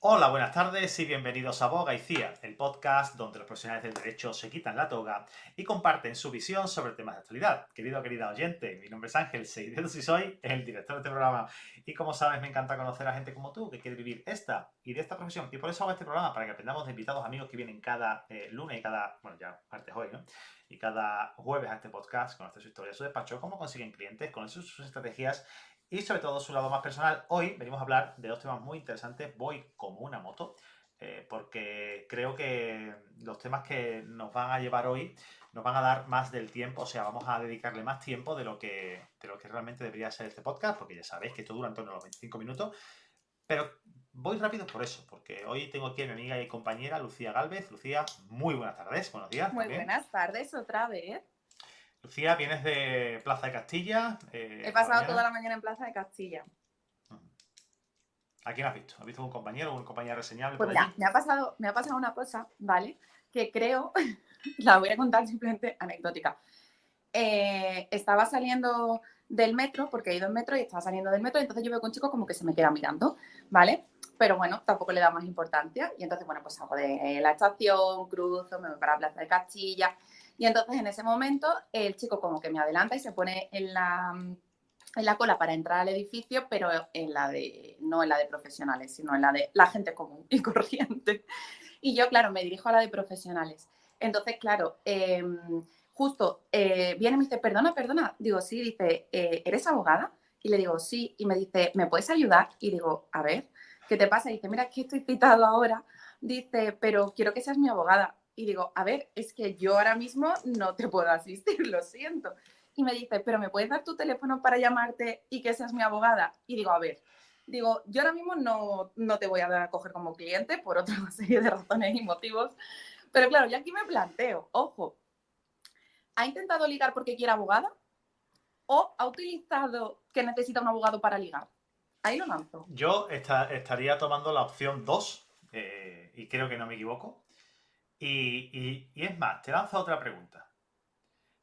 Hola, buenas tardes y bienvenidos a Boga y Cía, el podcast donde los profesionales del derecho se quitan la toga y comparten su visión sobre temas de actualidad. Querida oyente, mi nombre es Ángel Seidedos y soy el director de este programa. Y como sabes, me encanta conocer a gente como tú que quiere vivir esta y de esta profesión. Y por eso hago este programa, para que aprendamos de invitados amigos que vienen cada lunes y cada, bueno, ya martes hoy, ¿no? Y cada jueves a este podcast, conocer su historia, su despacho, cómo consiguen clientes, conocer sus estrategias y sobre todo su lado más personal. Hoy venimos a hablar de dos temas muy interesantes. Voy como una moto, porque creo que los temas que nos van a llevar hoy nos van a dar más del tiempo, o sea, vamos a dedicarle más tiempo de lo que realmente debería ser este podcast, porque ya sabéis que esto dura en torno a los 25 minutos, pero voy rápido por eso, porque hoy tengo aquí a mi amiga y compañera Lucía Gálvez. Lucía, muy buenas tardes, buenos días Muy también. buenas tardes otra vez. Lucía, vienes de Plaza de Castilla He esta pasado toda mañana. la mañana en Plaza de Castilla. ¿A quién has visto? ¿Has visto a un compañero o una compañera reseñable Pues por mira, allí? me ha pasado una cosa, ¿vale? Que creo, la voy a contar simplemente anecdótica. Estaba saliendo del metro, porque he ido en metro y estaba saliendo del metro, y entonces yo veo que un chico como que se me queda mirando, ¿vale? Pero bueno, tampoco le da más importancia. Y entonces, bueno, pues salgo de la estación, cruzo, me voy para Plaza de Castilla. Y entonces en ese momento el chico como que me adelanta y se pone en la cola para entrar al edificio, pero no en la de profesionales, sino en la de la gente común y corriente. Y yo, claro, me dirijo a la de profesionales. Entonces, claro, justo viene y me dice, perdona. Digo, sí, dice, ¿eres abogada? Y le digo, sí. Y me dice, ¿me puedes ayudar? Y digo, a ver, ¿qué te pasa? Y dice, mira, es que estoy citado ahora. Dice, pero quiero que seas mi abogada. Y digo, a ver, es que yo ahora mismo no te puedo asistir, lo siento. Y me dice, pero ¿me puedes dar tu teléfono para llamarte y que seas mi abogada? Y digo, a ver, digo, yo ahora mismo no te voy a coger como cliente por otra serie de razones y motivos, pero claro, yo aquí me planteo, ojo, ¿ha intentado ligar porque quiere abogada o ha utilizado que necesita un abogado para ligar? Ahí lo lanzo. Yo estaría tomando la opción 2, y creo que no me equivoco. Y es más, te lanzo otra pregunta.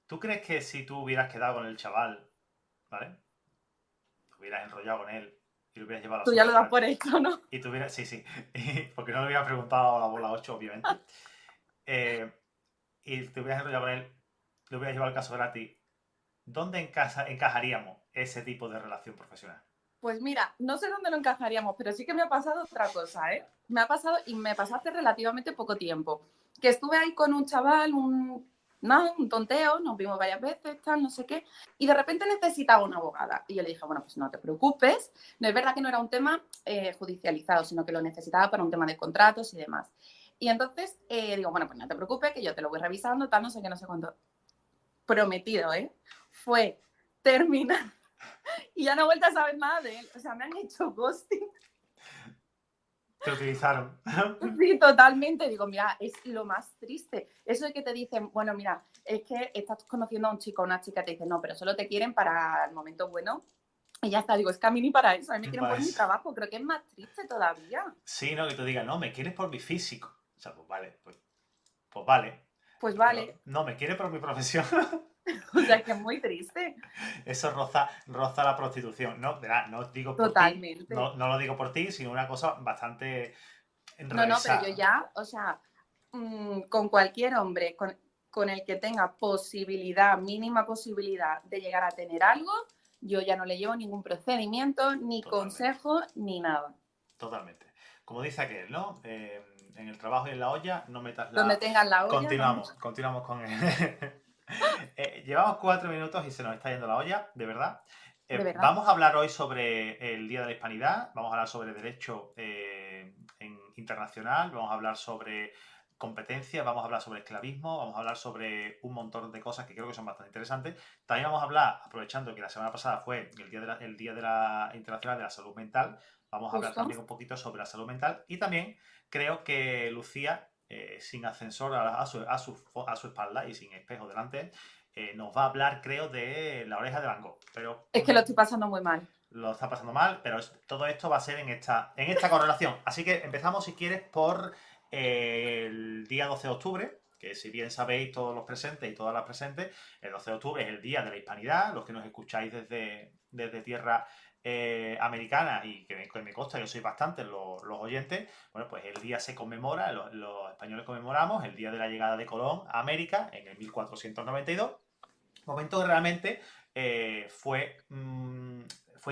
¿Tú crees que si tú hubieras quedado con el chaval, ¿vale? Te hubieras enrollado con él y le hubieras llevado al Tú ya asunto lo das por hecho, ¿no? y tuvieras, sí, sí, porque no le hubiera preguntado a la bola 8, obviamente, eh, y te hubieras enrollado con él, le hubieras llevado el caso gratis, ¿dónde encajaríamos ese tipo de relación profesional? Pues mira, no sé dónde lo encajaríamos, pero sí que me ha pasado otra cosa, ¿eh? Me ha pasado y me pasó hace relativamente poco tiempo. Que estuve ahí con un chaval, un tonteo, nos vimos varias veces, tal, no sé qué, y de repente necesitaba una abogada. Y yo le dije, bueno, pues no te preocupes. No es verdad que no era un tema judicializado, sino que lo necesitaba para un tema de contratos y demás. Y entonces digo, bueno, pues no te preocupes, que yo te lo voy revisando, tal, no sé qué, no sé cuánto. Prometido, ¿eh? Fue terminar y ya no he vuelto a saber nada de él. O sea, me han hecho ghosting. Te utilizaron. Sí, totalmente. Digo, mira, es lo más triste. Eso de que te dicen, bueno, mira, es que estás conociendo a un chico o una chica, te dicen, no, pero solo te quieren para el momento bueno. Y ya está, digo, es que a mí ni para eso, a mí me quieren por mi Pues, trabajo. Creo que es más triste todavía. sí, no, que tú digas, no, me quieres por mi físico. O sea, pues vale, pues vale. Pues Pero vale, no, me quiere por mi profesión. o sea, que es muy triste. Eso roza la prostitución. No, verá, no digo por ti, Totalmente. no lo digo por ti, sino una cosa bastante No, pero yo enrevesada. ya, o sea, con cualquier hombre con el que tenga posibilidad, mínima posibilidad de llegar a tener algo, yo ya no le llevo ningún procedimiento, ni Totalmente, consejo, ni nada. totalmente. Como dice aquel, ¿no? En el trabajo y en la olla, no metas Donde la... tengan la olla, no Continuamos con el... llevamos 4 minutos y se nos está yendo la olla, de verdad. de verdad. Vamos a hablar hoy sobre el Día de la Hispanidad, vamos a hablar sobre derecho internacional, vamos a hablar sobre competencia, vamos a hablar sobre esclavismo, vamos a hablar sobre un montón de cosas que creo que son bastante interesantes. También vamos a hablar, aprovechando que la semana pasada fue el día de la Internacional de la Salud Mental, vamos a hablar Justo. también un poquito sobre la salud mental y también creo que Lucía, sin ascensor a su espalda y sin espejo delante, nos va a hablar, creo, de la oreja de Van Gogh. Pero Es que lo estoy pasando muy mal. lo está pasando mal, pero todo esto va a ser en esta correlación. Así que empezamos, si quieres, por el día 12 de octubre, que si bien sabéis todos los presentes y todas las presentes, el 12 de octubre es el Día de la Hispanidad. Los que nos escucháis desde tierra americana, y que me consta que sois bastantes los oyentes, bueno, pues el día se conmemora, los españoles conmemoramos el día de la llegada de Colón a América en el 1492, momento que realmente fue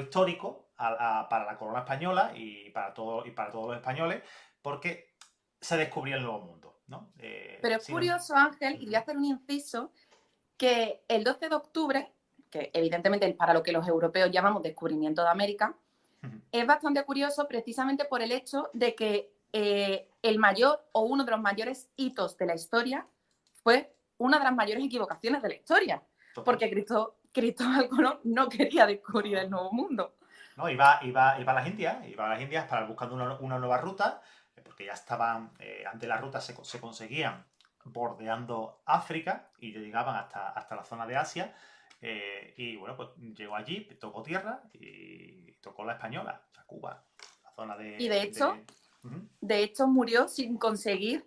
histórico para la corona española y para todos los españoles, porque se descubría el nuevo mundo, ¿no? Pero es curioso, Ángel, y voy a hacer un inciso, que el 12 de octubre, que evidentemente es para lo que los europeos llamamos descubrimiento de América, es bastante curioso precisamente por el hecho de que el mayor o uno de los mayores hitos de la historia fue una de las mayores equivocaciones de la historia, porque Cristóbal Colón no quería descubrir el nuevo mundo. No, iba a las Indias para buscando una nueva ruta, porque ya estaban, antes las rutas se conseguían bordeando África y llegaban hasta la zona de Asia. Y bueno, pues llegó allí, tocó tierra y tocó la española, o sea, Cuba, la zona de... Y de hecho murió sin conseguir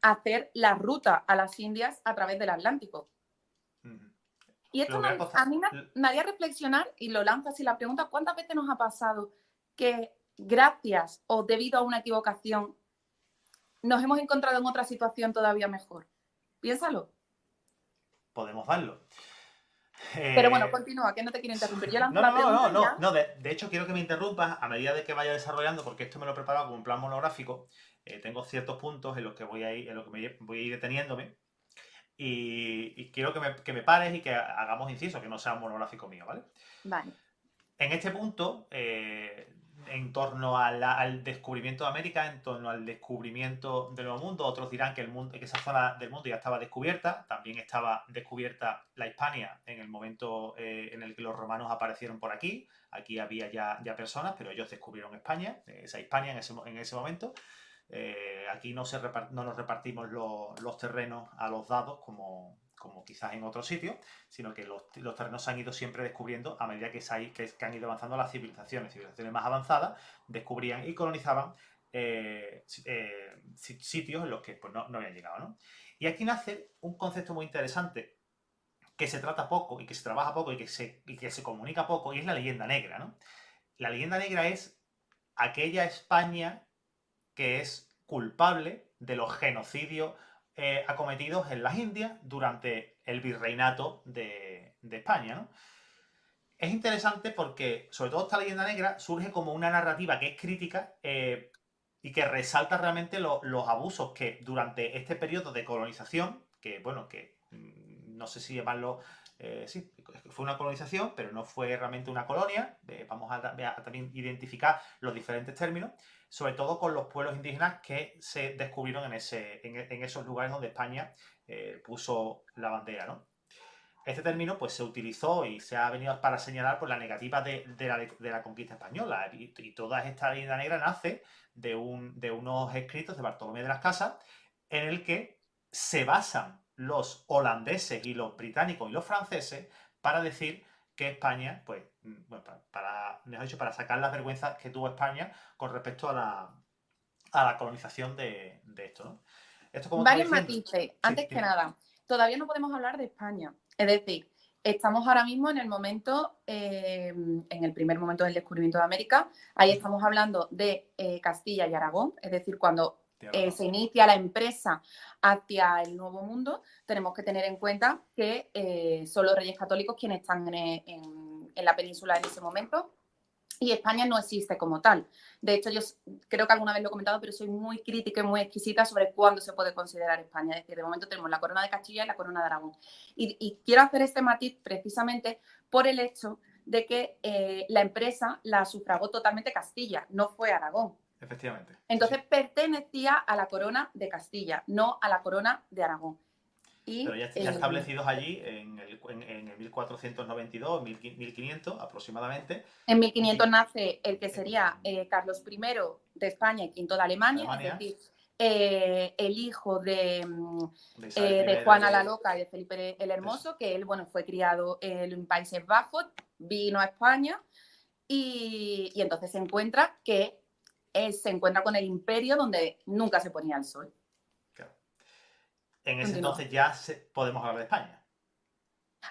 hacer la ruta a las Indias a través del Atlántico. Y esto a mí me haría reflexionar, y lo lanzo así la pregunta, ¿cuántas veces nos ha pasado que gracias o debido a una equivocación nos hemos encontrado en otra situación todavía mejor? Piénsalo. Podemos darlo. Pero bueno, continúa, que no te quiero interrumpir. Yo lanzo la pregunta. No, de hecho quiero que me interrumpas a medida de que vaya desarrollando, porque esto me lo he preparado como un plan monográfico. Tengo ciertos puntos en los que voy a ir deteniéndome. Y quiero que me pares y que hagamos inciso, que no sea un monográfico mío, ¿vale? Vale. En este punto, en torno al descubrimiento de América, en torno al descubrimiento del Nuevo Mundo, otros dirán que esa zona del mundo ya estaba descubierta, también estaba descubierta la Hispania en el momento en el que los romanos aparecieron por aquí. Aquí había ya personas, pero ellos descubrieron España, esa Hispania en ese momento. Aquí no nos repartimos los terrenos a los dados como quizás en otros sitios, sino que los terrenos se han ido siempre descubriendo a medida que han ido avanzando las civilizaciones más avanzadas, descubrían y colonizaban sitios en los que pues, no habían llegado, ¿no? Y aquí nace un concepto muy interesante que se trata poco y que se trabaja poco y que se comunica poco, y es la leyenda negra, ¿no? La leyenda negra es aquella España que es culpable de los genocidios acometidos en las Indias durante el virreinato de España, ¿no? Es interesante porque, sobre todo esta leyenda negra, surge como una narrativa que es crítica y que resalta realmente los abusos que durante este periodo de colonización, que bueno, que no sé si llamarlo, sí, fue una colonización, pero no fue realmente una colonia, vamos a también identificar los diferentes términos, sobre todo con los pueblos indígenas que se descubrieron en esos lugares donde España puso la bandera, ¿no? Este término pues, se utilizó y se ha venido para señalar por la negativa de la conquista española. Y toda esta leyenda negra nace de unos escritos de Bartolomé de las Casas en el que se basan los holandeses y los británicos y los franceses para decir que España, pues, bueno, mejor dicho, para sacar las vergüenzas que tuvo España con respecto a la colonización de esto, ¿no? Esto, como varios matices. Antes que nada, todavía no podemos hablar de España. Es decir, estamos ahora mismo en el momento, en el primer momento del descubrimiento de América. Ahí estamos hablando de Castilla y Aragón. Es decir, cuando se inicia la empresa hacia el Nuevo Mundo, tenemos que tener en cuenta que son los Reyes Católicos quienes están en la península en ese momento. Y España no existe como tal. De hecho, yo creo que alguna vez lo he comentado, pero soy muy crítica y muy exquisita sobre cuándo se puede considerar España. Es decir, de momento tenemos la corona de Castilla y la corona de Aragón. Y quiero hacer este matiz precisamente por el hecho de que la empresa la sufragó totalmente Castilla, no fue Aragón. Efectivamente. Entonces pertenecía a la corona de Castilla, no a la corona de Aragón. Pero ya establecidos allí en el 1492, 1500 aproximadamente. En 1500 nace el que sería Carlos I de España y V de Alemania, es decir, el hijo de Juana la Loca y de Felipe el Hermoso, que él fue criado en Países Bajos, vino a España y entonces se encuentra con el imperio donde nunca se ponía el sol. Claro. En ese entonces ya podemos hablar de España.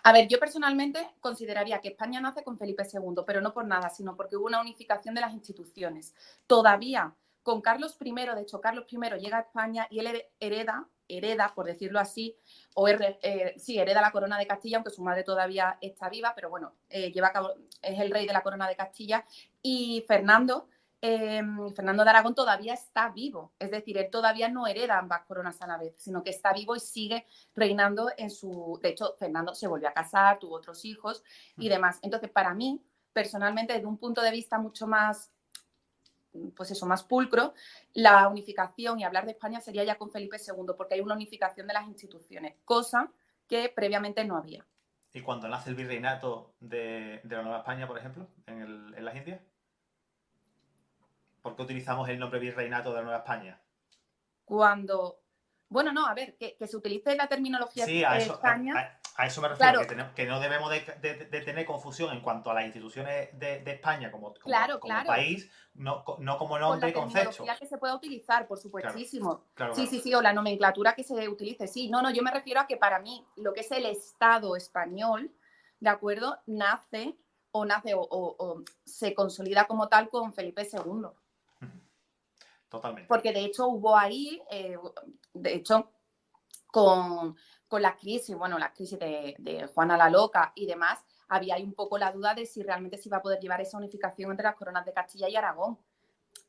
A ver, yo personalmente consideraría que España nace con Felipe II, pero no por nada, sino porque hubo una unificación de las instituciones. Todavía con Carlos I, de hecho, Carlos I llega a España y él hereda, por decirlo así, sí, hereda la corona de Castilla, aunque su madre todavía está viva, pero bueno, lleva a cabo, es el rey de la corona de Castilla. Y Fernando de Aragón todavía está vivo, es decir, él todavía no hereda ambas coronas a la vez, sino que está vivo y sigue reinando en su... De hecho, Fernando se volvió a casar, tuvo otros hijos y demás. Entonces, para mí, personalmente, desde un punto de vista mucho más, pues eso, más pulcro, la unificación y hablar de España sería ya con Felipe II, porque hay una unificación de las instituciones, cosa que previamente no había. ¿Y cuando nace el virreinato de la Nueva España, por ejemplo, en las Indias? ¿Por qué utilizamos el nombre virreinato de la Nueva España? Cuando... Bueno, no, a ver, que se utilice la terminología Sí, a eso, España, a eso me refiero, claro, que no debemos de tener confusión en cuanto a las instituciones de España como claro. país, no como Con nombre la y concepto. terminología que se pueda utilizar, por Claro, supuestísimo. claro, Sí, claro. sí, sí, o la nomenclatura que se utilice, sí. No, yo me refiero a que para mí lo que es el Estado español, ¿de acuerdo? Nace o se consolida como tal con Felipe II. Totalmente. Porque de hecho hubo ahí, de hecho, con, con la crisis, bueno, la crisis de Juana la Loca y demás, había ahí un poco la duda de si realmente se iba a poder llevar esa unificación entre las coronas de Castilla y Aragón.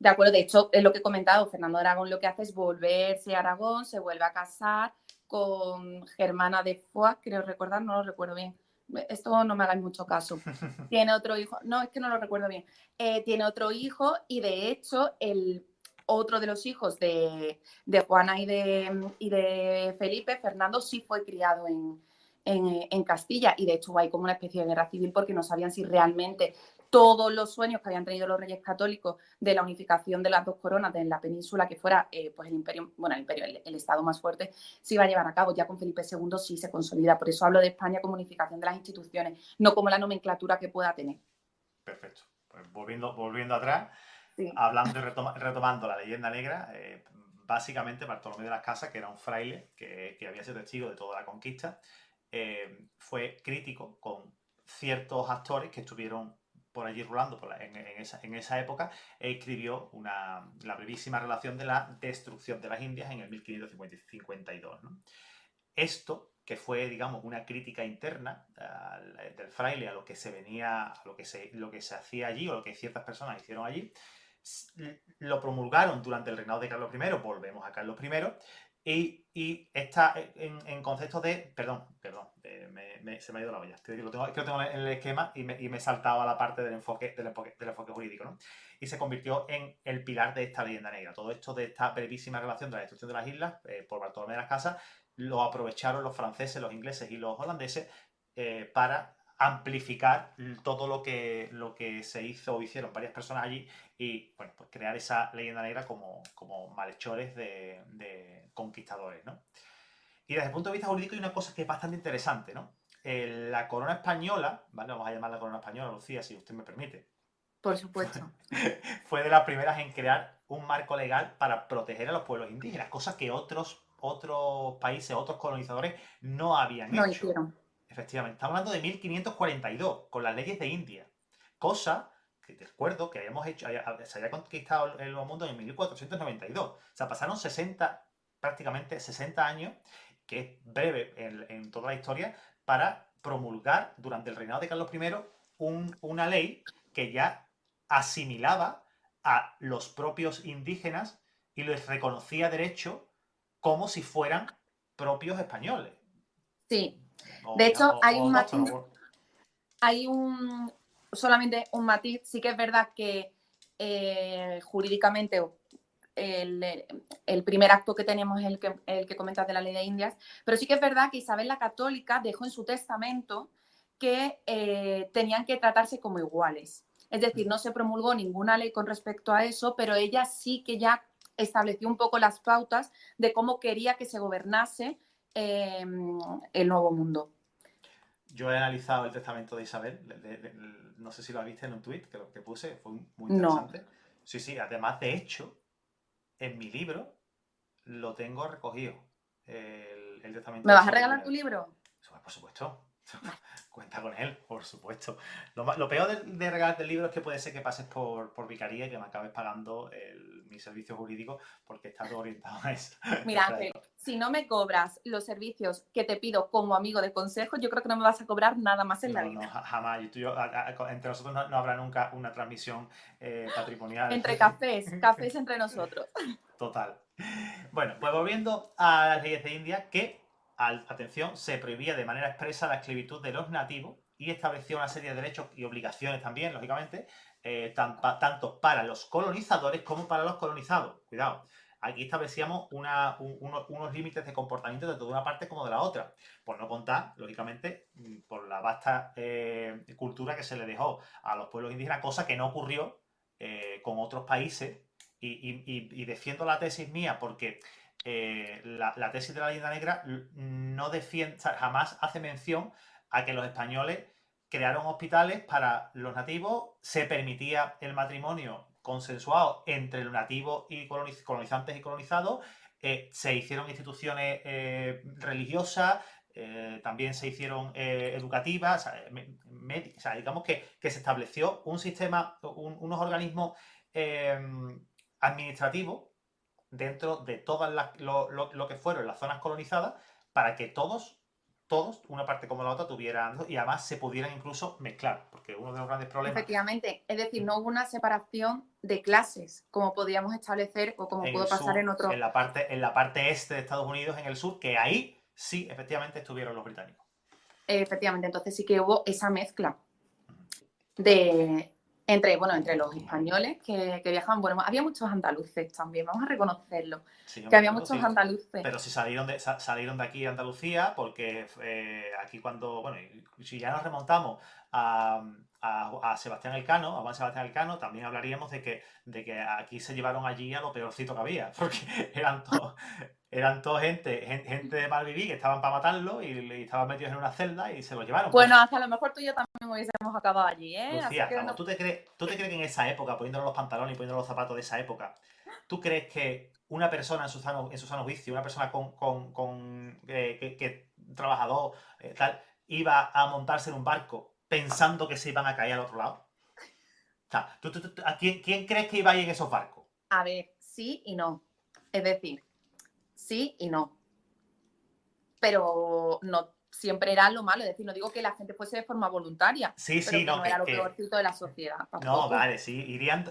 De acuerdo, de hecho, es lo que he comentado, Fernando de Aragón lo que hace es volverse a Aragón, se vuelve a casar con Germana de Foix, creo recordar, no lo recuerdo bien. Esto no me hagáis mucho caso. Tiene otro hijo, no, es que no lo recuerdo bien. Tiene otro hijo y de hecho otro de los hijos de Juana y de Felipe, Fernando, sí fue criado en Castilla y de hecho hay como una especie de guerra civil porque no sabían si realmente todos los sueños que habían tenido los reyes católicos de la unificación de las dos coronas de la península, que fuera pues el imperio, bueno, el estado más fuerte, se iba a llevar a cabo. Ya con Felipe II sí se consolida. Por eso hablo de España como unificación de las instituciones, no como la nomenclatura que pueda tener. Perfecto. Pues volviendo atrás, Sí. hablando y retomando la leyenda negra, básicamente Bartolomé de las Casas, que era un fraile que había sido testigo de toda la conquista, fue crítico con ciertos actores que estuvieron por allí rulando en esa época e escribió la brevísima relación de la destrucción de las Indias en el 1552, ¿no? Esto, que fue, digamos, una crítica interna del fraile a lo que se venía, a lo que se hacía allí o lo que ciertas personas hicieron allí, lo promulgaron durante el reinado de Carlos I, volvemos a Carlos I, y está en concepto de. Perdón, se me ha ido la olla. Es que lo tengo en el esquema y me he saltado a la parte del enfoque jurídico, ¿no? Y se convirtió en el pilar de esta leyenda negra. Todo esto de esta brevísima relación de la destrucción de las islas por Bartolomé de las Casas lo aprovecharon los franceses, los ingleses y los holandeses para amplificar todo lo que se hizo o hicieron varias personas allí y bueno, pues crear esa leyenda negra como malhechores de conquistadores, ¿no? Y desde el punto de vista jurídico hay una cosa que es bastante interesante, ¿no? La corona española, ¿vale? Vamos a llamarla corona española, Lucía, si usted me permite. Por supuesto. Fue de las primeras en crear un marco legal para proteger a los pueblos indígenas, cosa que otros países, otros colonizadores no habían No hecho. hicieron. Efectivamente, estamos hablando de 1542, con las leyes de India, cosa que te recuerdo que se había conquistado el Nuevo Mundo en 1492. O sea, pasaron prácticamente 60 años, que es breve en toda la historia, para promulgar durante el reinado de Carlos I una ley que ya asimilaba a los propios indígenas y les reconocía derecho como si fueran propios españoles. Sí. O, De hecho, hay o un autóctonos. matiz, hay solamente un matiz. Sí que es verdad que jurídicamente el primer acto que tenemos es el que comentas de la ley de Indias, pero sí que es verdad que Isabel la Católica dejó en su testamento que tenían que tratarse como iguales. Es decir, no se promulgó ninguna ley con respecto a eso, pero ella sí que ya estableció un poco las pautas de cómo quería que se gobernase el Nuevo Mundo. Yo he analizado el testamento de Isabel, no sé si lo viste en un tuit que lo que puse, fue muy No. interesante. Sí, sí, además de hecho, en mi libro lo tengo recogido, el testamento ¿Me de vas a Isabel regalar tu I. libro? Por supuesto. Cuenta con él, por supuesto. Lo peor de regalarte el libro es que puede ser que pases por vicaría y que me acabes pagando mi servicio jurídico porque está todo orientado a eso. Mira, Ángel, si no me cobras los servicios que te pido como amigo de consejo, yo creo que no me vas a cobrar nada más en la vida. No, jamás. Entre nosotros no habrá nunca una transmisión patrimonial. Entre cafés entre nosotros. Total. Bueno, pues volviendo a las leyes de India, que, atención, se prohibía de manera expresa la esclavitud de los nativos y establecía una serie de derechos y obligaciones también, lógicamente, tanto para los colonizadores como para los colonizados. Cuidado. Aquí establecíamos unos límites de comportamiento de toda una parte como de la otra. Por no contar, lógicamente, por la vasta cultura que se le dejó a los pueblos indígenas, cosa que no ocurrió con otros países. Y defiendo la tesis mía porque la tesis de la leyenda negra no defiende, o sea, jamás hace mención a que los españoles crearon hospitales para los nativos, se permitía el matrimonio consensuado entre los nativos y colonizantes y colonizados, se hicieron instituciones religiosas, también se hicieron educativas, o sea, digamos que se estableció un sistema, unos organismos administrativos dentro de todas lo que fueron las zonas colonizadas para que todos, una parte como la otra, tuvieran y además se pudieran incluso mezclar, porque uno de los grandes problemas... Efectivamente, es decir, no hubo una separación de clases, como podíamos establecer o como pudo pasar en otros. En la parte este de Estados Unidos, en el sur, que ahí sí, efectivamente, estuvieron los británicos. Efectivamente, entonces sí que hubo esa mezcla de entre los españoles que viajaban. Bueno, había muchos andaluces también, vamos a reconocerlo. Sí, que había muchos andaluces. Pero si salieron de aquí a Andalucía, porque aquí cuando, bueno, si ya nos remontamos a Sebastián Elcano, a Juan Sebastián Elcano, también hablaríamos de que aquí se llevaron allí a lo peorcito que había, porque eran todos gente de mal vivir que estaban para matarlo y estaban metidos en una celda y se los llevaron. Bueno, hasta a lo mejor tú y yo también hubiésemos acabado allí, ¿eh? Lucía, ¿tú te crees que en esa época, poniéndonos los pantalones y poniéndonos los zapatos de esa época, tú crees que una persona en su sano juicio, una persona que trabajador, tal, iba a montarse en un barco pensando que se iban a caer al otro lado? O sea, ¿a quién crees que iba ahí en esos barcos? A ver, sí y no. Es decir, sí y no. Pero no siempre era lo malo. Es decir, no digo que la gente fuese de forma voluntaria. Sí, pero no, no era lo peorcito de la sociedad. Tampoco. No, vale, sí, irían,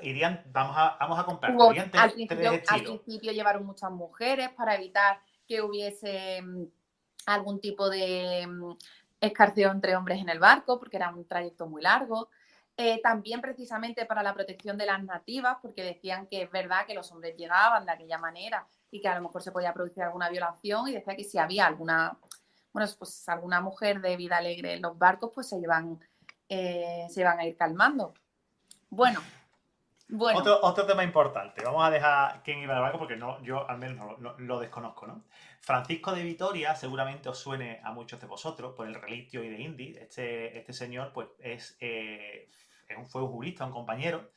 vamos a comprar. Al principio llevaron muchas mujeres para evitar que hubiese algún tipo de escarceo entre hombres en el barco, porque era un trayecto muy largo. También precisamente para la protección de las nativas, porque decían que es verdad que los hombres llegaban de aquella manera y que a lo mejor se podía producir alguna violación, y decía que si había alguna mujer de vida alegre en los barcos, pues se iban a ir calmando. Bueno. Otro tema importante. Vamos a dejar quién iba al barco porque yo al menos no lo desconozco, ¿no? Francisco de Vitoria seguramente os suene a muchos de vosotros por el relictio y de Indy. Este señor pues fue un jurista, un compañero,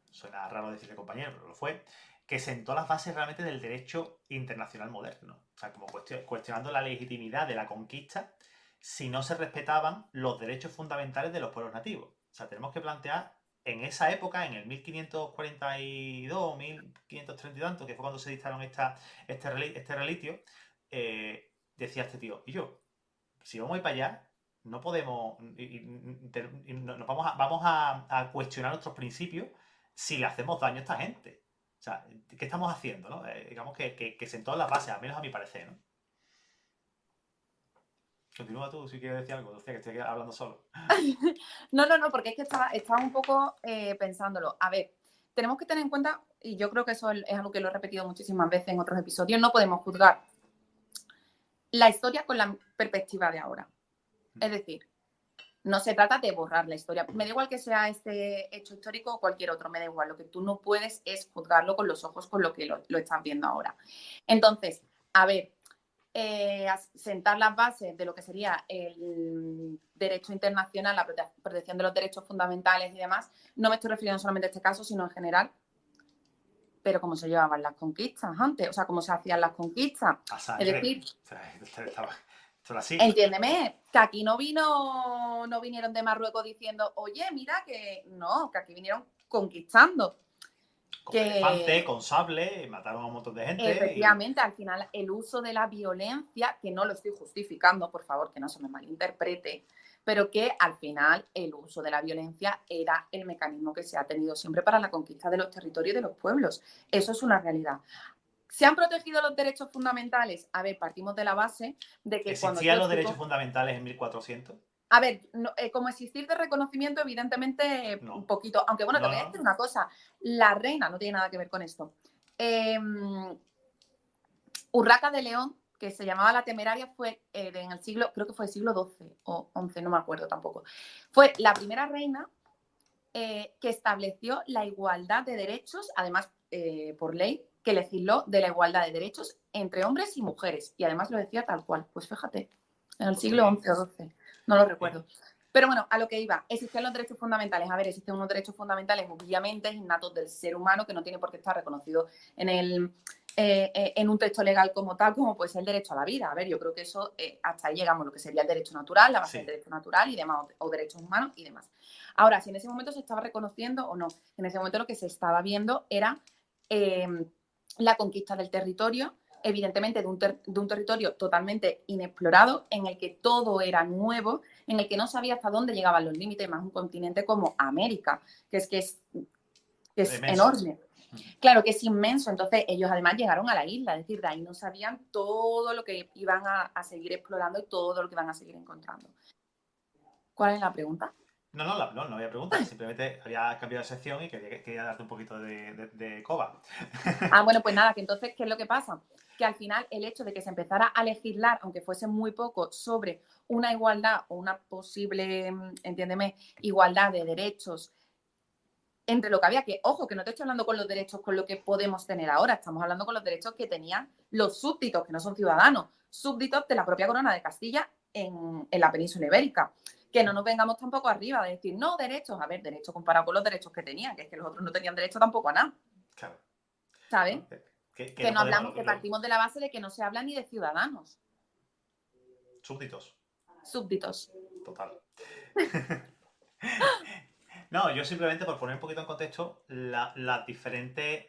suena raro decirle compañero, pero lo fue, que sentó las bases realmente del derecho internacional moderno. O sea, como cuestionando la legitimidad de la conquista si no se respetaban los derechos fundamentales de los pueblos nativos. O sea, tenemos que plantear en esa época, en el 1542, 1530 y tanto, que fue cuando se dictaron este relictio, decía este tío, si vamos a ir para allá, no podemos, vamos a cuestionar nuestros principios si le hacemos daño a esta gente. O sea, ¿qué estamos haciendo? ¿No? Digamos que sentó las bases, al menos a mi parecer, ¿no? Continúa tú, si quieres decir algo, Lucía, que estoy hablando solo. No, porque es que estaba un poco pensándolo. A ver, tenemos que tener en cuenta, y yo creo que eso es algo que lo he repetido muchísimas veces en otros episodios, no podemos juzgar la historia con la perspectiva de ahora. Es decir, no se trata de borrar la historia. Me da igual que sea este hecho histórico o cualquier otro, me da igual. Lo que tú no puedes es juzgarlo con los ojos con lo que lo estás viendo ahora. Entonces, a ver, sentar las bases de lo que sería el derecho internacional, la protección de los derechos fundamentales y demás, no me estoy refiriendo solamente a este caso, sino en general. Pero cómo se llevaban las conquistas antes, o sea, cómo se hacían las conquistas. A sangre. Es decir, Será así. Entiéndeme, que aquí no vinieron de Marruecos diciendo, oye, mira que no, que aquí vinieron conquistando. Con elefante, Que con sable, mataron a un montón de gente y... efectivamente, al final, el uso de la violencia, que no lo estoy justificando, por favor, que no se me malinterprete, pero que al final el uso de la violencia era el mecanismo que se ha tenido siempre para la conquista de los territorios y de los pueblos. Eso es una realidad. ¿Se han protegido los derechos fundamentales? A ver, partimos de la base de que cuando ¿Existían yo los estoy... derechos fundamentales en 1400? A ver, no, como existir de reconocimiento, evidentemente, un No. poquito. Aunque bueno, te No, voy a no. decir una cosa. La reina no tiene nada que ver con esto. Urraca de León, que se llamaba La Temeraria, fue en el siglo, creo que fue el siglo XII o XI, no me acuerdo tampoco. Fue la primera reina que estableció la igualdad de derechos, además por ley, que legisló de la igualdad de derechos entre hombres y mujeres. Y además lo decía tal cual. Pues fíjate, en el Pues muy siglo bien. XI o XII, no lo Bien. recuerdo. Pero bueno, a lo que iba, existían los derechos fundamentales. A ver, existen unos derechos fundamentales obviamente innatos del ser humano que no tiene por qué estar reconocido en un texto legal como tal, como puede ser el derecho a la vida. A ver, yo creo que eso, hasta ahí llegamos, lo que sería el derecho natural, la base Sí. del derecho natural y demás, o derechos humanos y demás. Ahora, si en ese momento se estaba reconociendo o no, en ese momento lo que se estaba viendo era la conquista del territorio, evidentemente de un territorio totalmente inexplorado, en el que todo era nuevo, en el que no sabía hasta dónde llegaban los límites, más un continente como América, que es enorme. Claro que es inmenso, entonces ellos además llegaron a la isla, es decir, de ahí no sabían todo lo que iban a seguir explorando y todo lo que iban a seguir encontrando. ¿Cuál es la pregunta? No, no había preguntas. Simplemente había cambiado de sección y quería darte un poquito de coba. Bueno, pues nada, que entonces, ¿qué es lo que pasa? Que al final el hecho de que se empezara a legislar, aunque fuese muy poco, sobre una igualdad o una posible, entiéndeme, igualdad de derechos entre lo que había, que, ojo, que no te estoy hablando con los derechos con lo que podemos tener ahora, estamos hablando con los derechos que tenían los súbditos, que no son ciudadanos, súbditos de la propia corona de Castilla en la península ibérica. Que no nos vengamos tampoco arriba de decir, no, derechos, a ver, derechos comparado con los derechos que tenían, que es que los otros no tenían derecho tampoco a nada. Claro. ¿Sabes? ¿No? Que Que no no podemos... hablamos, que partimos de la base de que no se habla ni de ciudadanos, Súbditos. súbditos. Total. No, yo simplemente por poner un poquito en contexto las diferentes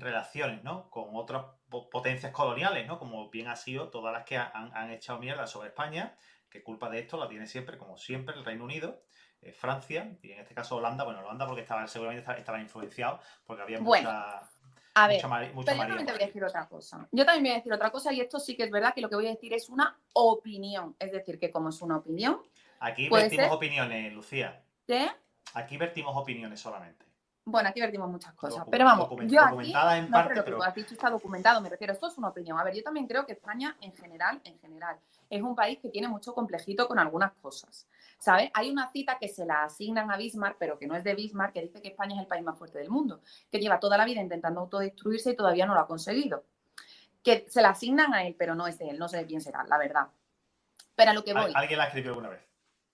relaciones, ¿no? Con otras potencias coloniales, ¿no? Como bien ha sido todas las que han echado mierda sobre España, que culpa de esto la tiene siempre, como siempre, el Reino Unido, Francia, y en este caso Holanda, bueno, Holanda porque seguramente estaba influenciado, porque había Bueno, mucha, a mucha, ver, mucha pero yo María también te por voy a allí. decir otra cosa. Yo también voy a decir otra cosa y esto sí que es verdad que lo que voy a decir es una opinión. Es decir, que como es una opinión, Aquí puede vertimos ser opiniones, Lucía. que, Aquí vertimos opiniones solamente. bueno, aquí vertimos muchas cosas. Pero vamos, yo aquí, Documentadas en no, pero parte, lo que tú pero has dicho está documentado, me refiero, esto es una opinión. A ver, yo también creo que España en general, es un país que tiene mucho complejito con algunas cosas. ¿Sabes? Hay una cita que se la asignan a Bismarck, pero que no es de Bismarck, que dice que España es el país más fuerte del mundo, que lleva toda la vida intentando autodestruirse y todavía no lo ha conseguido. Que se la asignan a él, pero no es de él, no sé de quién será, la verdad. Pero a lo que voy, alguien la escribió alguna vez.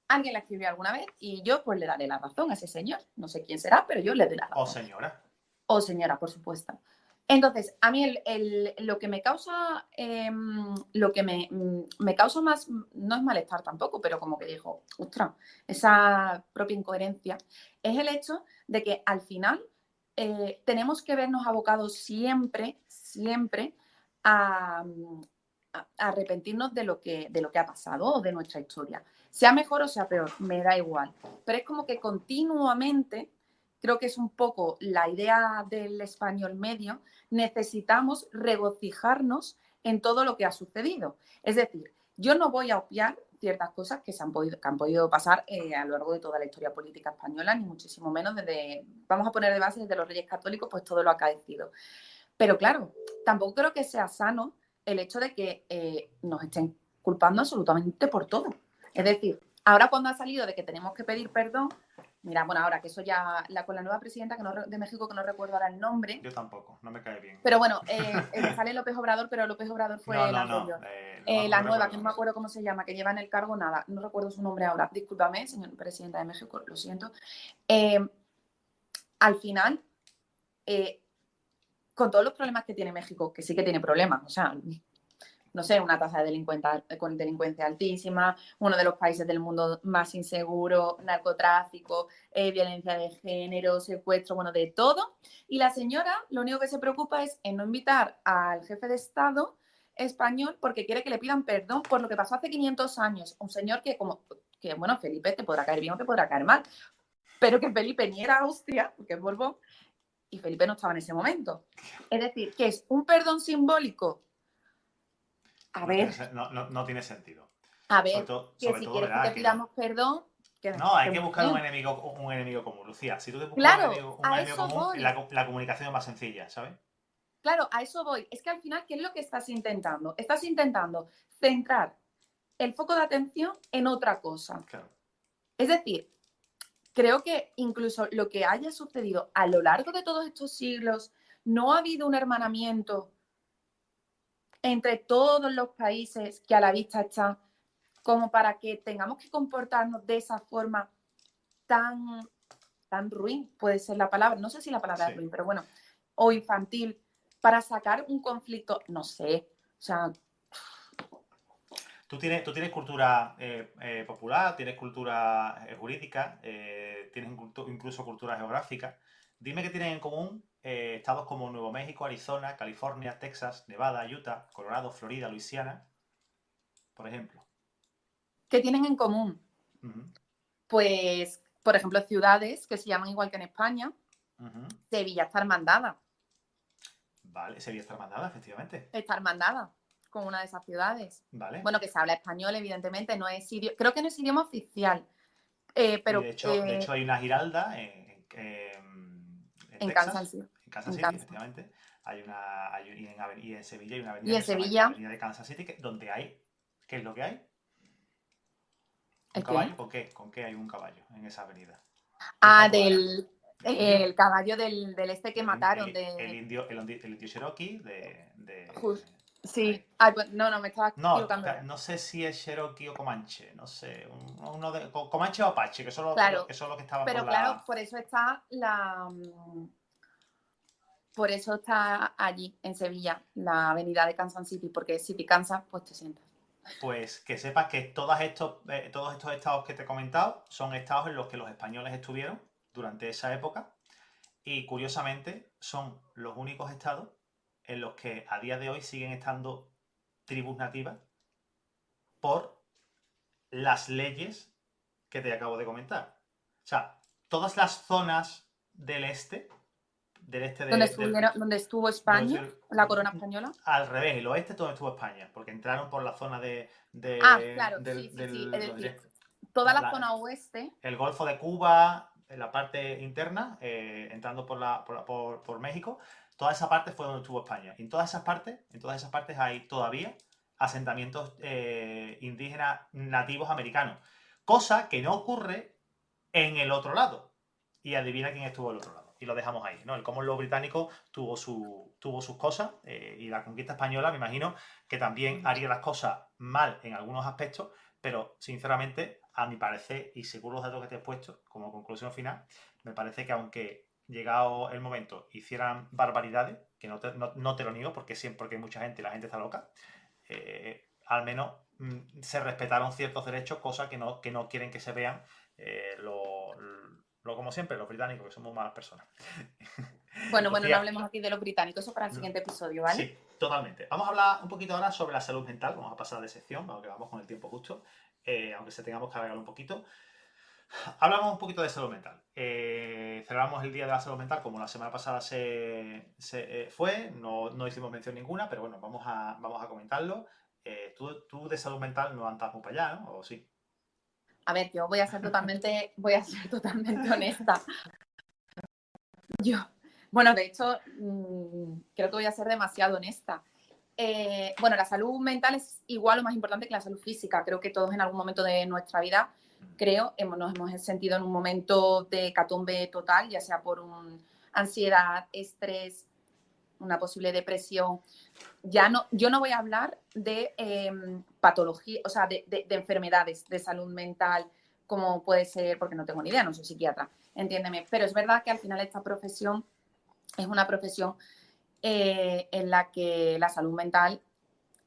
alguien la escribió alguna vez y yo pues le daré la razón a ese señor. No sé quién será, pero yo le doy la O razón. señora. O señora, por supuesto. Entonces, a mí lo que me causa, me causa más, no es malestar tampoco, pero como que dijo, ostras, esa propia incoherencia, es el hecho de que al final tenemos que vernos abocados siempre, siempre a, a arrepentirnos de lo que ha pasado o de nuestra historia. Sea mejor o sea peor, me da igual. Pero es como que continuamente, creo que es un poco la idea del español medio, necesitamos regocijarnos en todo lo que ha sucedido. Es decir, yo no voy a obviar ciertas cosas que han podido pasar a lo largo de toda la historia política española, ni muchísimo menos desde, vamos a poner de base desde los Reyes Católicos, pues todo lo acaecido. Pero claro, tampoco creo que sea sano el hecho de que nos estén culpando absolutamente por todo. Es decir, ahora cuando ha salido de que tenemos que pedir perdón, mira, bueno, ahora que eso ya, con la nueva presidenta de México, que no recuerdo ahora el nombre, Yo tampoco, no me cae bien. pero bueno, me sale López Obrador, pero López Obrador fue el anterior. La nueva, que no me acuerdo cómo se llama, que lleva en el cargo nada, no recuerdo su nombre ahora. Discúlpame, señor presidenta de México, lo siento. Al final, con todos los problemas que tiene México, que sí que tiene problemas, o sea, no sé, una tasa de delincuencia altísima, uno de los países del mundo más inseguro, narcotráfico, violencia de género, secuestro, bueno, de todo. Y la señora lo único que se preocupa es en no invitar al jefe de Estado español porque quiere que le pidan perdón por lo que pasó hace 500 años. Un señor que bueno, Felipe te podrá caer bien o te podrá caer mal, pero que Felipe ni era Austria, porque es Borbón, y Felipe no estaba en ese momento. Es decir, que es un perdón simbólico. A ver, No tiene sentido. a Sobre ver, todo, que sobre si todo, quieres que te ¿verdad? Que no. pidamos perdón, No, hay que que muy buscar bien. un enemigo común, Lucía. Si tú te buscas Claro, un a enemigo eso común, voy. la comunicación es más sencilla, ¿sabes? Claro, a eso voy. Es que al final, ¿qué es lo que estás intentando? Estás intentando centrar el foco de atención en otra cosa. Claro. Es decir, creo que incluso lo que haya sucedido a lo largo de todos estos siglos, no ha habido un hermanamiento entre todos los países que a la vista está, como para que tengamos que comportarnos de esa forma tan, tan ruin, puede ser la palabra, no sé si la palabra Sí. es ruin, pero bueno, o infantil, para sacar un conflicto, no sé, o sea, Tú tienes cultura popular, tienes cultura jurídica, tienes incluso cultura geográfica. Dime qué tienen en común estados como Nuevo México, Arizona, California, Texas, Nevada, Utah, Colorado, Florida, Luisiana, por ejemplo. ¿qué tienen en común? Ujú, Pues, por ejemplo, ciudades que se llaman igual que en España, ujú. Sevilla Vale, Sevilla está hermanada, efectivamente. está hermandada con una de esas ciudades. Vale. Bueno, que se habla español, evidentemente, no es creo que no es idioma oficial, Y pero de hecho hay una Giralda en en Texas, Kansas City. en Kansas En City, Kansas. efectivamente. Y en Sevilla hay una Y avenida en que se llama Sevilla, Avenida de Kansas City, donde hay, ¿qué es lo que hay? ¿Un ¿el qué? caballo? ¿Con qué hay un caballo en esa avenida? ¿Qué Ah, tatuaje? ¿Del indio? el caballo del este que Del in- mataron, el, el indio, el indio Cherokee ahí. sí. Ay, pues, no, me estaba No, equivocando. no sé si es Cherokee o Comanche, no sé. Comanche o Apache, que son Claro, que son los que estaban por pero claro, la. por eso está allí, en Sevilla, la avenida de Kansas City, porque si te cansas, pues te sientas. Pues que sepas que todos estos estados que te he comentado son estados en los que los españoles estuvieron durante esa época y curiosamente son los únicos estados en los que a día de hoy siguen estando tribus nativas por las leyes que te acabo de comentar. O sea, todas las zonas del este Donde estuvo donde España, la corona española. al revés, el oeste es donde estuvo España, porque entraron por la zona Ah, claro, sí. Es lo decir, diré, toda la zona oeste, el Golfo de Cuba, en la parte interna, entrando por México, toda esa parte fue donde estuvo España. Y en todas esas partes hay todavía asentamientos indígenas nativos americanos, cosa que no ocurre en el otro lado. Y adivina quién estuvo al otro lado. Y lo dejamos ahí, ¿no? El Commonwealth británico tuvo sus cosas y la conquista española, me imagino, que también haría las cosas mal en algunos aspectos, pero sinceramente, a mi parecer, y según los datos que te he puesto como conclusión final, me parece que aunque llegado el momento hicieran barbaridades, que no te lo niego porque siempre porque hay mucha gente y la gente está loca, al menos se respetaron ciertos derechos, cosas que no quieren que se vean como siempre, los británicos, que somos malas personas. bueno, no Lucía, hablemos aquí de los británicos, eso para el siguiente episodio, ¿vale? sí, totalmente. Vamos a hablar un poquito ahora sobre la salud mental. Vamos a pasar de sección, aunque vamos con el tiempo justo, aunque se tengamos que alargar un poquito. Hablamos un poquito de salud mental. Celebramos el Día de la Salud Mental como la semana pasada fue, no hicimos mención ninguna, pero bueno, vamos a comentarlo. Tú de salud mental no andas muy para allá, ¿no? ¿O sí? A ver, yo voy a ser totalmente honesta. Yo, bueno, de hecho, creo que voy a ser demasiado honesta. Bueno, la salud mental es igual o más importante que la salud física. Creo que todos en algún momento de nuestra vida, nos hemos sentido en un momento de hecatombe total, ya sea por ansiedad, estrés, una posible depresión. Yo no voy a hablar de patología, o sea, de enfermedades de salud mental, como puede ser, porque no tengo ni idea, no soy psiquiatra, entiéndeme, pero es verdad que al final esta profesión es una profesión en la que la salud mental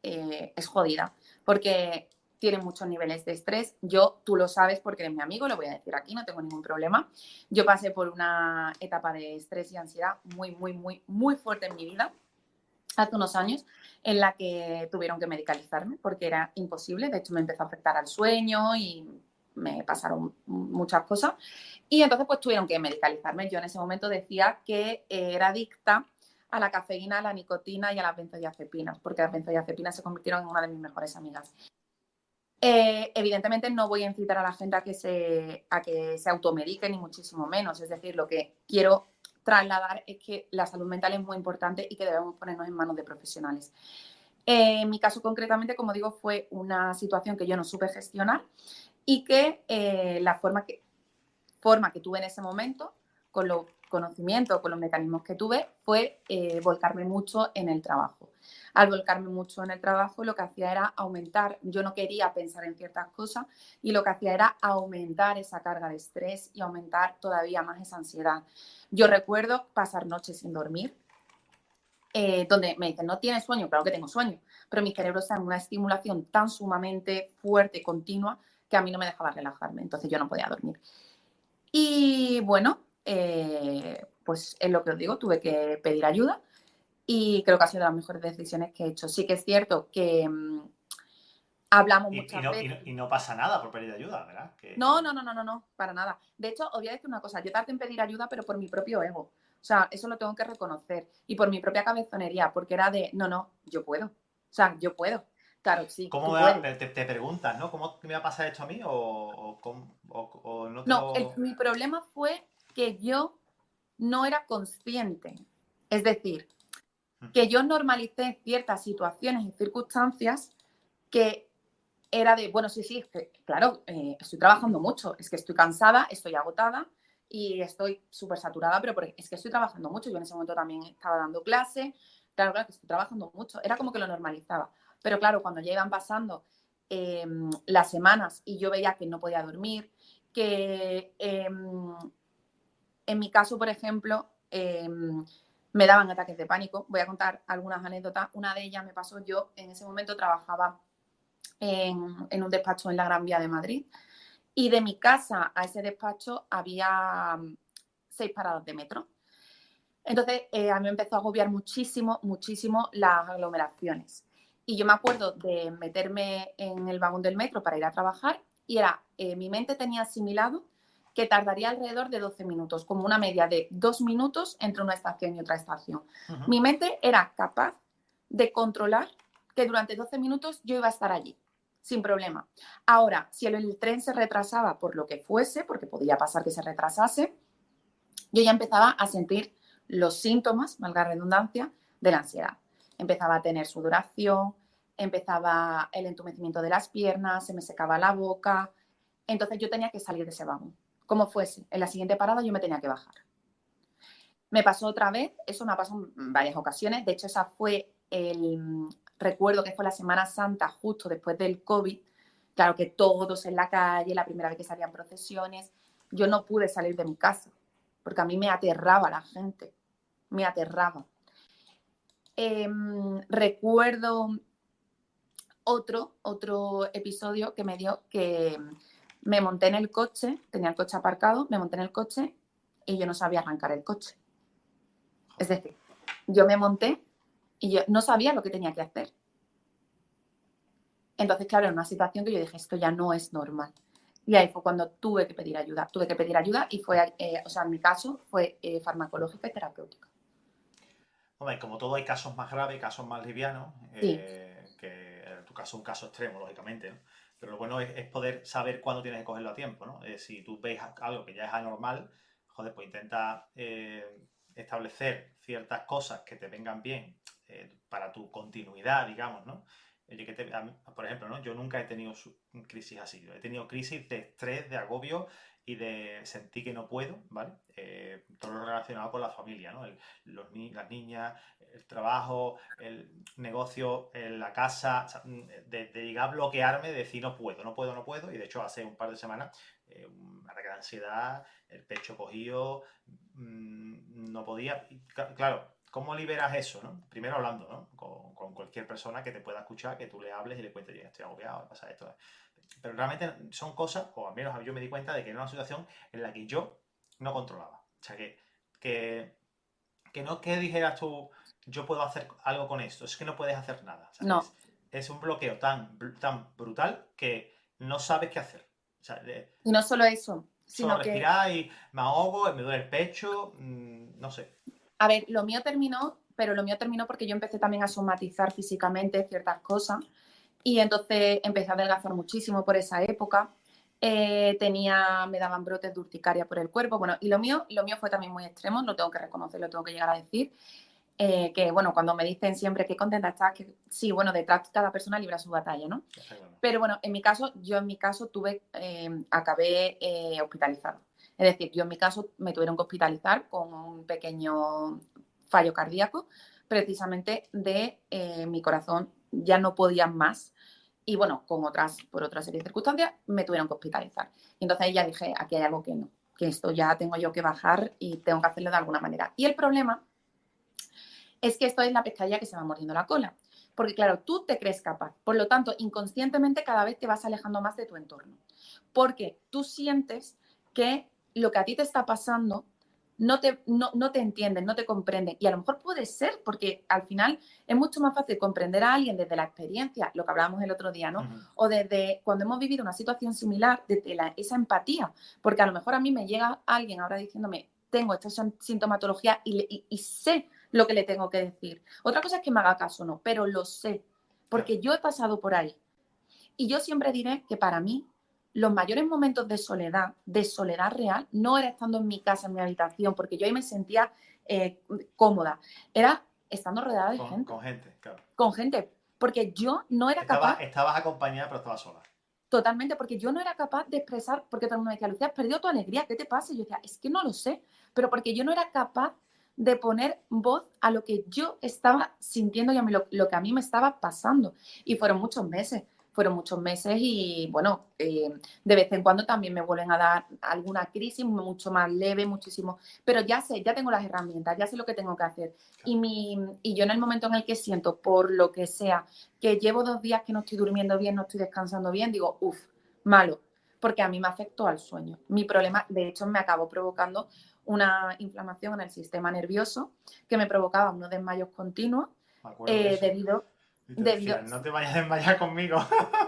es jodida, porque tiene muchos niveles de estrés. Tú lo sabes porque eres mi amigo, lo voy a decir aquí, no tengo ningún problema. Yo pasé por una etapa de estrés y ansiedad muy, muy, muy, muy fuerte en mi vida hace unos años, en la que tuvieron que medicalizarme porque era imposible. De hecho, me empezó a afectar al sueño y me pasaron muchas cosas. Y entonces, pues tuvieron que medicalizarme. Yo en ese momento decía que era adicta a la cafeína, a la nicotina y a las benzodiazepinas, porque las benzodiazepinas se convirtieron en una de mis mejores amigas. Evidentemente no voy a incitar a la gente a que se automedique, ni muchísimo menos. Es decir, lo que quiero trasladar es que la salud mental es muy importante y que debemos ponernos en manos de profesionales. En mi caso concretamente, como digo, fue una situación que yo no supe gestionar y que la forma que tuve en ese momento, con los conocimientos, con los mecanismos que tuve, fue volcarme mucho en el trabajo. Al volcarme mucho en el trabajo, lo que hacía era aumentar, yo no quería pensar en ciertas cosas y lo que hacía era aumentar esa carga de estrés y aumentar todavía más esa ansiedad. Yo recuerdo pasar noches sin dormir, donde me dicen, ¿no tienes sueño? Claro que tengo sueño, pero mi cerebro está en una estimulación tan sumamente fuerte, continua, que a mí no me dejaba relajarme, entonces yo no podía dormir. Y bueno, pues es lo que os digo, tuve que pedir ayuda y creo que ha sido de las mejores decisiones que he hecho. Sí que es cierto que hablamos muchas veces. Y no pasa nada por pedir ayuda, ¿verdad? No, para nada. De hecho, os voy a decir una cosa, yo tardé en pedir ayuda, pero por mi propio ego. O sea, eso lo tengo que reconocer. Y por mi propia cabezonería, porque era de, no, yo puedo. O sea, yo puedo. Claro, sí, ¿Cómo tú puedes. te preguntas, ¿no? ¿Cómo me va a pasar esto a mí? O no te No, lo. mi problema fue que yo no era consciente. Es decir, que yo normalicé ciertas situaciones y circunstancias que era de, bueno, sí, es que, claro, estoy trabajando mucho, es que estoy cansada, estoy agotada y estoy súper saturada, pero es que estoy trabajando mucho. Yo en ese momento también estaba dando clase, claro, que estoy trabajando mucho. Era como que lo normalizaba. Pero claro, cuando ya iban pasando las semanas y yo veía que no podía dormir, que en mi caso, por ejemplo, me daban ataques de pánico. Voy a contar algunas anécdotas. Una de ellas me pasó, yo en ese momento trabajaba en un despacho en la Gran Vía de Madrid y de mi casa a ese despacho había 6 paradas de metro. Entonces, a mí me empezó a agobiar muchísimo, muchísimo las aglomeraciones. Y yo me acuerdo de meterme en el vagón del metro para ir a trabajar y mi mente tenía asimilado que tardaría alrededor de 12 minutos, como una media de 2 minutos entre una estación y otra estación. Uh-huh. Mi mente era capaz de controlar que durante 12 minutos yo iba a estar allí, sin problema. Ahora, si el tren se retrasaba por lo que fuese, porque podía pasar que se retrasase, yo ya empezaba a sentir los síntomas, valga la redundancia, de la ansiedad. Empezaba a tener sudoración, empezaba el entumecimiento de las piernas, se me secaba la boca. Entonces yo tenía que salir de ese vagón. Como fuese, en la siguiente parada yo me tenía que bajar. Me pasó otra vez, eso me ha pasado en varias ocasiones. De hecho, esa fue recuerdo que fue la Semana Santa, justo después del COVID. Claro que todos en la calle, la primera vez que salían procesiones. Yo no pude salir de mi casa, porque a mí me aterraba la gente, me aterraba. Recuerdo otro episodio que me dio que me monté en el coche, tenía el coche aparcado, me monté en el coche y yo no sabía arrancar el coche. Es decir, yo me monté y yo no sabía lo que tenía que hacer. Entonces, claro, en una situación que yo dije, esto ya no es normal. Y ahí fue cuando tuve que pedir ayuda. Tuve que pedir ayuda y fue, en mi caso, fue farmacológica y terapéutica. Hombre, como todo hay casos más graves, casos más livianos, Sí. que en tu caso es un caso extremo, lógicamente, ¿no? Pero lo bueno es poder saber cuándo tienes que cogerlo a tiempo, ¿no? Si tú ves algo que ya es anormal, joder, pues intenta establecer ciertas cosas que te vengan bien para tu continuidad, digamos, ¿no? Por ejemplo, ¿no? Yo nunca he tenido crisis así. He tenido crisis de estrés, de agobio y de sentir que no puedo, ¿vale? Todo lo relacionado con la familia, ¿no? Las niñas, el trabajo, el negocio, la casa, o sea, de llegar a bloquearme, de decir no puedo, y de hecho hace un par de semanas un ataque de ansiedad, el pecho cogido, no podía, y claro, ¿cómo liberas eso, ¿no? Primero hablando, ¿no? Con cualquier persona que te pueda escuchar, que tú le hables y le cuentes, oye, estoy agobiado, me pasa esto. Pero realmente son cosas, o al menos yo me di cuenta de que era una situación en la que yo no controlaba. O sea, que, que no que dijeras tú, yo puedo hacer algo con esto, es que no puedes hacer nada. O sea, No, es un bloqueo tan brutal que no sabes qué hacer. O sea, y no solo eso, solo sino que, respirar y me ahogo, me duele el pecho, no sé. a ver, lo mío terminó, pero lo mío terminó porque yo empecé también a somatizar físicamente ciertas cosas y entonces empecé a adelgazar muchísimo por esa época. Me daban brotes de urticaria por el cuerpo, bueno, y lo mío fue también muy extremo, lo tengo que reconocer, lo tengo que llegar a decir. Que bueno, cuando me dicen siempre qué contenta estás, que sí, bueno, detrás cada persona libra su batalla, ¿no? Pero bueno, yo en mi caso acabé hospitalizada. Es decir, yo en mi caso me tuvieron que hospitalizar con un pequeño fallo cardíaco, precisamente de mi corazón ya no podía más. Y bueno, por otra serie de circunstancias, me tuvieron que hospitalizar. Y entonces ya dije, aquí hay algo que no, que esto ya tengo yo que bajar y tengo que hacerlo de alguna manera. Y el problema es que esto es la pescadilla que se va mordiendo la cola. Porque claro, tú te crees capaz. Por lo tanto, inconscientemente cada vez te vas alejando más de tu entorno. Porque tú sientes que lo que a ti te está pasando no te entienden, no te comprenden. Y a lo mejor puede ser, porque al final es mucho más fácil comprender a alguien desde la experiencia, lo que hablábamos el otro día, ¿no? O desde cuando hemos vivido una situación similar, desde esa empatía. Porque a lo mejor a mí me llega alguien ahora diciéndome, tengo esta sintomatología y sé lo que le tengo que decir. Otra cosa es que me haga caso o no, pero lo sé, porque yo he pasado por ahí. Y yo siempre diré que para mí los mayores momentos de soledad real, no era estando en mi casa, en mi habitación, porque yo ahí me sentía cómoda, era estando rodeada de gente. Con gente, claro. Con gente, porque yo no era capaz. Estabas acompañada, pero estabas sola. Totalmente, porque yo no era capaz de expresar, porque todo el mundo me decía, Lucía, has perdido tu alegría, ¿qué te pasa? Y yo decía, es que no lo sé, pero porque yo no era capaz de poner voz a lo que yo estaba sintiendo y a mí lo que a mí me estaba pasando. Y fueron muchos meses y bueno, de vez en cuando también me vuelven a dar alguna crisis mucho más leve, muchísimo, pero ya sé, ya tengo las herramientas, ya sé lo que tengo que hacer. Y yo en el momento en el que siento, por lo que sea, que llevo 2 días que no estoy durmiendo bien, no estoy descansando bien, digo, uff, malo, porque a mí me afectó al sueño. Mi problema, de hecho, me acabó provocando una inflamación en el sistema nervioso que me provocaba unos desmayos continuos Me acuerdo de eso. debido... Y te debido decían, no te vayas a desmayar conmigo.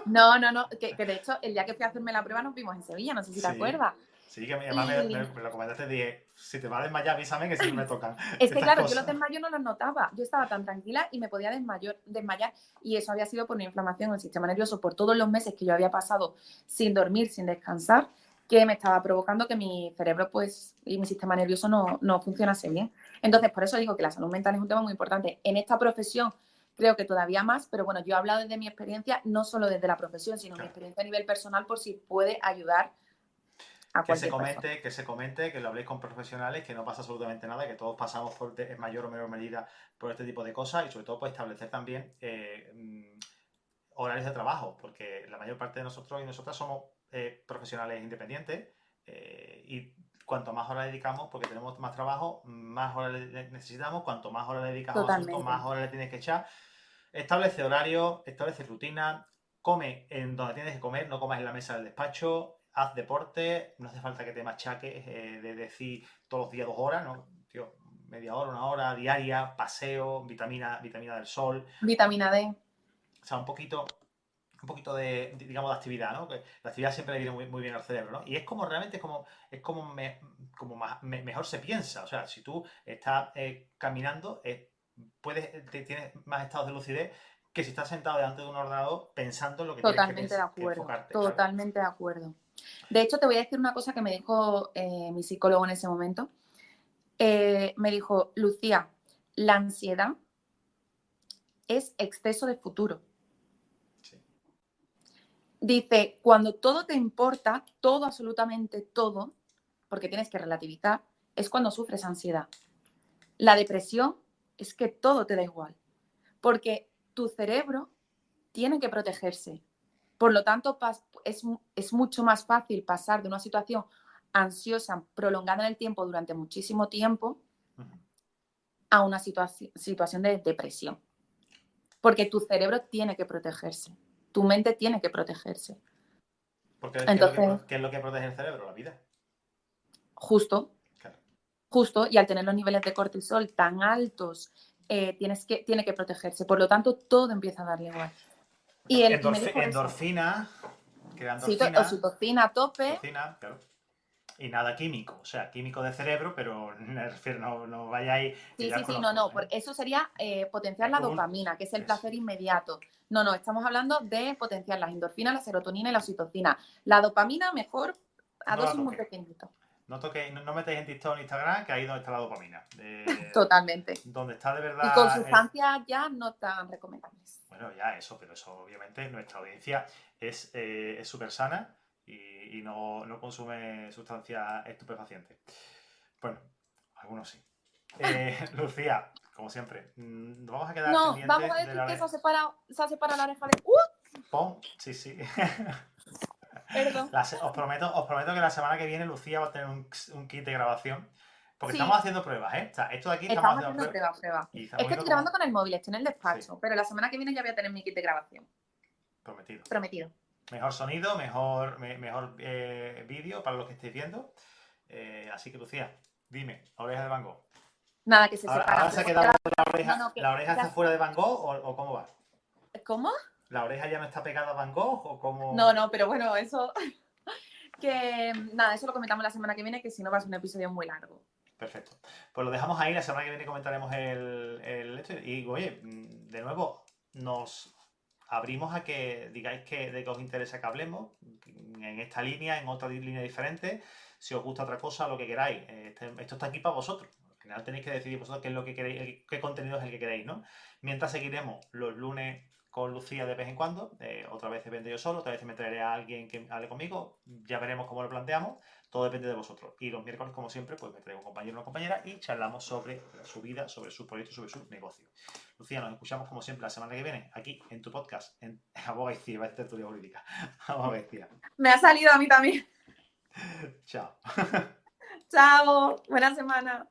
no, que de hecho el día que fui a hacerme la prueba nos vimos en Sevilla, no sé si te Sí, acuerdas. sí, que además Y me lo comentaste, dije, si te vas a desmayar, avísame que siempre me tocan es que estas claro, yo los cosas. desmayos no los notaba, yo estaba tan tranquila y me podía desmayar y eso había sido por una inflamación en el sistema nervioso por todos los meses que yo había pasado sin dormir, sin descansar, que me estaba provocando que mi cerebro pues y mi sistema nervioso no funcionase bien. Entonces, por eso digo que la salud mental es un tema muy importante. En esta profesión creo que todavía más, pero bueno, yo he hablado desde mi experiencia, no solo desde la profesión, sino mi experiencia a nivel personal por si puede ayudar a cualquier persona. Que lo habléis con profesionales, que no pasa absolutamente nada, que todos pasamos en mayor o menor medida por este tipo de cosas y sobre todo pues establecer también horarios de trabajo, porque la mayor parte de nosotros y nosotras somos profesionales independientes y cuanto más horas dedicamos, porque tenemos más trabajo, más horas necesitamos, cuanto más horas le dedicas a un asunto, Totalmente. más horas le tienes que echar. Establece horario, establece rutina, come en donde tienes que comer, no comas en la mesa del despacho, haz deporte, no hace falta que te machaques de decir todos los días 2 horas, ¿no? Tío, media hora, 1 hora diaria, paseo, vitamina del sol, Vitamina D. o sea, un poquito de, digamos, de actividad, ¿no? Que la actividad siempre le viene muy bien al cerebro, ¿no? Y es como realmente mejor se piensa. O sea, si tú estás caminando, tienes más estados de lucidez que si estás sentado delante de un ordenador pensando en lo que tienes Totalmente de que acuerdo, enfocarte, ¿sabes? totalmente de acuerdo. De hecho, te voy a decir una cosa que me dijo mi psicólogo en ese momento. Me dijo, Lucía, la ansiedad es exceso de futuro. Sí. Dice, cuando todo te importa, todo, absolutamente todo, porque tienes que relativizar, es cuando sufres ansiedad. La depresión es que todo te da igual, porque tu cerebro tiene que protegerse. Por lo tanto, es mucho más fácil pasar de una situación ansiosa prolongada en el tiempo durante muchísimo tiempo a una situación de depresión. Porque tu cerebro tiene que protegerse, tu mente tiene que protegerse. Porque Entonces, ¿qué es lo que protege el cerebro? La vida. justo, Claro. y al tener los niveles de cortisol tan altos, tiene que protegerse. Por lo tanto, todo empieza a darle igual. Y me dijo eso. Endorfina, crea Sí, endorfina, oxitocina a tope. endorfina, claro. Y nada químico, o sea, químico de cerebro, pero me refiero, no vayáis que ya No, conozco, no, eso sería potenciar la Cool. dopamina, que es el Eso. placer inmediato. No, estamos hablando de potenciar las endorfinas, la serotonina y la oxitocina. La dopamina, mejor a No la dosis muy toquéis. pequeñitas. No metáis en TikTok o en Instagram, que ahí es donde está la dopamina. Totalmente. Donde está de Y con verdad. sustancias ya no tan recomendables. Bueno, ya eso, pero eso obviamente nuestra audiencia es súper sana y no consume sustancias estupefacientes. Bueno, algunos sí. Lucía, como siempre, nos vamos a quedar No, vamos pendientes a de decir la que oreja. se ha separado la oreja de... Pon, sí, sí. Perdón. Os prometo que la semana que viene Lucía va a tener un kit de grabación. Porque estamos Sí, haciendo pruebas, ¿eh? O sea, esto de aquí estamos estamos haciendo haciendo pruebas. pruebas. Y Es estamos que viendo estoy grabando cómo. con el móvil, estoy en el Sí, despacho, pero la semana que viene ya voy a tener mi kit de grabación. prometido. Prometido. Mejor sonido, mejor vídeo para los que estéis viendo. Así que, Lucía, dime, oreja de Van Gogh. Nada, que se ¿Ahora separan, se ha pero quedado la no, oreja? ¿La oreja está ya... fuera de Van Gogh o cómo va? ¿Cómo? ¿La oreja ya no está pegada a Van Gogh o cómo? No, pero bueno, eso que nada, eso lo comentamos la semana que viene, que si no va a ser un episodio muy largo. Perfecto. Pues lo dejamos ahí, la semana que viene comentaremos el hecho. Y oye, de nuevo, nos abrimos a que digáis de qué os interesa que hablemos, en esta línea, en otra línea diferente, si os gusta otra cosa, lo que queráis. Esto está aquí para vosotros. Al final tenéis que decidir vosotros qué es lo que queréis, qué contenido es el que queréis, ¿no? Mientras seguiremos los lunes con Lucía de vez en cuando, otra vez depende yo solo, otra vez me traeré a alguien que hable conmigo, ya veremos cómo lo planteamos. Todo depende de vosotros. Y los miércoles, como siempre, pues me traigo un compañero o una compañera y charlamos sobre su vida, sobre sus proyectos, sobre su negocio. Lucía, nos escuchamos como siempre la semana que viene, aquí en tu podcast, en Abogaicía, va a tertulia jurídica. Abogaicía. Me ha salido a mí también. Chao. Chao, buena semana.